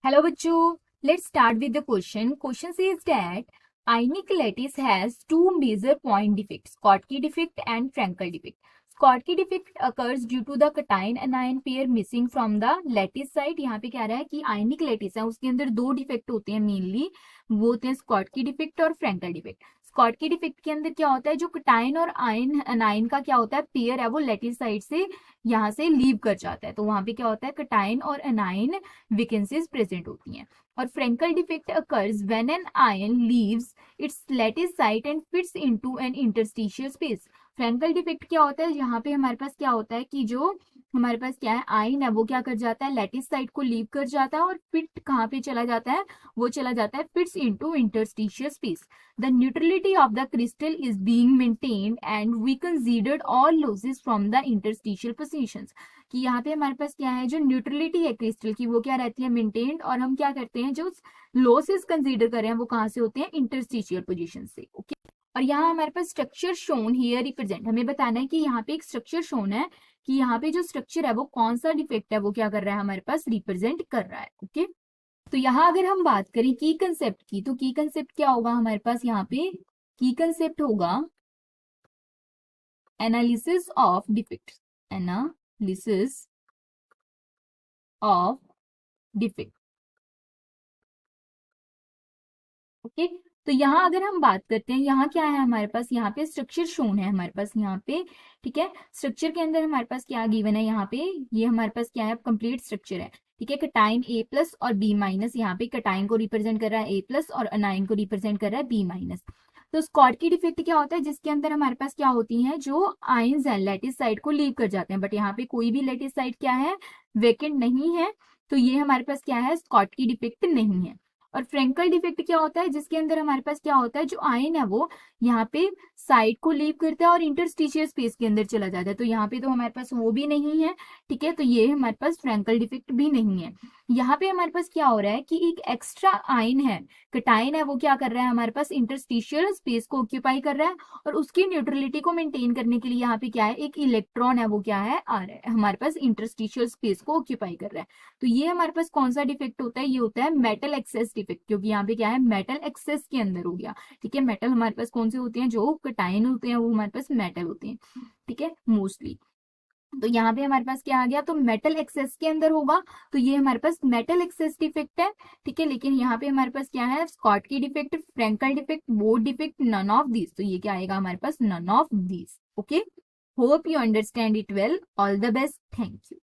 Hello, bachcho. Let's start with the question. Question says that ionic lattice has two major point defects: Schottky defect and Frankel defect. Schottky defect occurs due to the cation anion pair missing from the lattice side. यहाँ पे कह रहा है कि आयनिक lattice है उसके अंदर दो डिफेक्ट होते हैं मेनली, वो होते हैं स्कॉटकी डिफेक्ट और फ्रैंकल डिफेक्ट। स्कॉटकी डिफेक्ट के अंदर क्या होता है, जो कटाइन और आयन अनाइन का क्या होता है पेयर है वो लैटिस साइड से यहाँ से लीव कर जाता है, तो वहां पे क्या होता है कटाइन और अनाइन वेकेंसीज प्रेजेंट होती हैं। और Frenkel defect occurs when an ion leaves its lattice site and fits into an interstitial space. Frenkel defect क्या होता है, यहाँ पे हमारे पास क्या होता है कि जो हमारे पास क्या है आयन है वो क्या कर जाता है लैटिस साइट को लीव कर जाता है और फिट कहाँ पे चला जाता है, वो चला जाता है fits into interstitial space. The neutrality of the crystal is being maintained and we considered all losses from the interstitial positions। कि यहाँ पे हमारे पास क्या है, जो न्यूट्रलिटी है क्रिस्टल की वो क्या रहती है मेंटेन्ड, और हम क्या करते हैं जो लॉसेस कंसीडर कर रहे हैं वो कहाँ से होते हैं इंटरस्टिशियल पोजीशन से। ओके, और यहाँ हमारे पास स्ट्रक्चर शोन हियर रिप्रेजेंट, हमें बताना है कि यहाँ पे एक स्ट्रक्चर शोन है कि यहाँ पे जो स्ट्रक्चर है वो कौन सा डिफेक्ट है वो क्या कर रहा है हमारे पास रिप्रेजेंट कर रहा है। ओके, तो यहाँ अगर हम बात करें की कंसेप्ट की, तो की कंसेप्ट क्या होगा हमारे पास, यहाँ पे की कंसेप्ट होगा analysis of defect, analysis of defect. Okay, तो यहाँ अगर हम बात करते हैं यहाँ क्या है हमारे पास, यहाँ पे स्ट्रक्चर शोन है हमारे पास यहाँ पे। ठीक है, स्ट्रक्चर के अंदर हमारे पास क्या गिवन है यहाँ पे, ये हमारे पास क्या है कंप्लीट स्ट्रक्चर है। ठीक है, कटाइन ए प्लस और बी माइनस, यहाँ पे कटाइन को रिप्रेजेंट कर रहा है ए प्लस और अनाइन को रिप्रेजेंट कर रहा है बी माइनस। तो स्कॉटकी डिफेक्ट क्या होता है, जिसके अंदर हमारे पास क्या होती है जो आयंस है लैटिस साइड को लीव कर जाते हैं, बट यहाँ पे कोई भी लैटिस साइड क्या है वेकेंट नहीं है, तो ये हमारे पास क्या है स्कॉटकी डिफेक्ट नहीं है। और फ्रैंकल डिफेक्ट क्या होता है, जिसके अंदर हमारे पास क्या होता है जो आयन है वो यहाँ पे साइड को लीव करता है और इंटरस्टिशियल स्पेस के अंदर चला जाता है, तो यहाँ पे तो हमारे पास वो भी नहीं है। ठीक है, तो ये हमारे पास फ्रैंकल डिफेक्ट भी नहीं है। यहाँ पे हमारे पास क्या हो रहा है कि एक एक्स्ट्रा आयन है, कटाइन है, वो क्या कर रहा है हमारे पास इंटरस्टिशियल स्पेस को ऑक्यूपाई कर रहा है, और उसकी न्यूट्रलिटी को मेंटेन करने के लिए यहाँ पे क्या है एक इलेक्ट्रॉन है वो क्या है आ रहा है हमारे पास इंटरस्टिशियल स्पेस को ऑक्यूपाई कर रहा है। तो ये हमारे पास कौन सा डिफेक्ट होता है, ये होता है मेटल एक्सेस डिफेक्ट, क्योंकि यहाँ पे क्या है मेटल एक्सेस के अंदर हो गया। ठीक है, मेटल हमारे पास कौन से होते हैं जो कटाइन होते हैं वो हमारे पास मेटल होते हैं। ठीक है मोस्टली, तो यहाँ पे हमारे पास क्या आ गया, तो मेटल एक्सेस के अंदर होगा, तो ये हमारे पास मेटल एक्सेस डिफेक्ट है। ठीक है, लेकिन यहाँ पे हमारे पास क्या है Schottky defect, Frenkel defect, board defect, none of this, तो ये क्या आएगा हमारे पास none of this. Okay, hope you understand it well, all the best, thank you.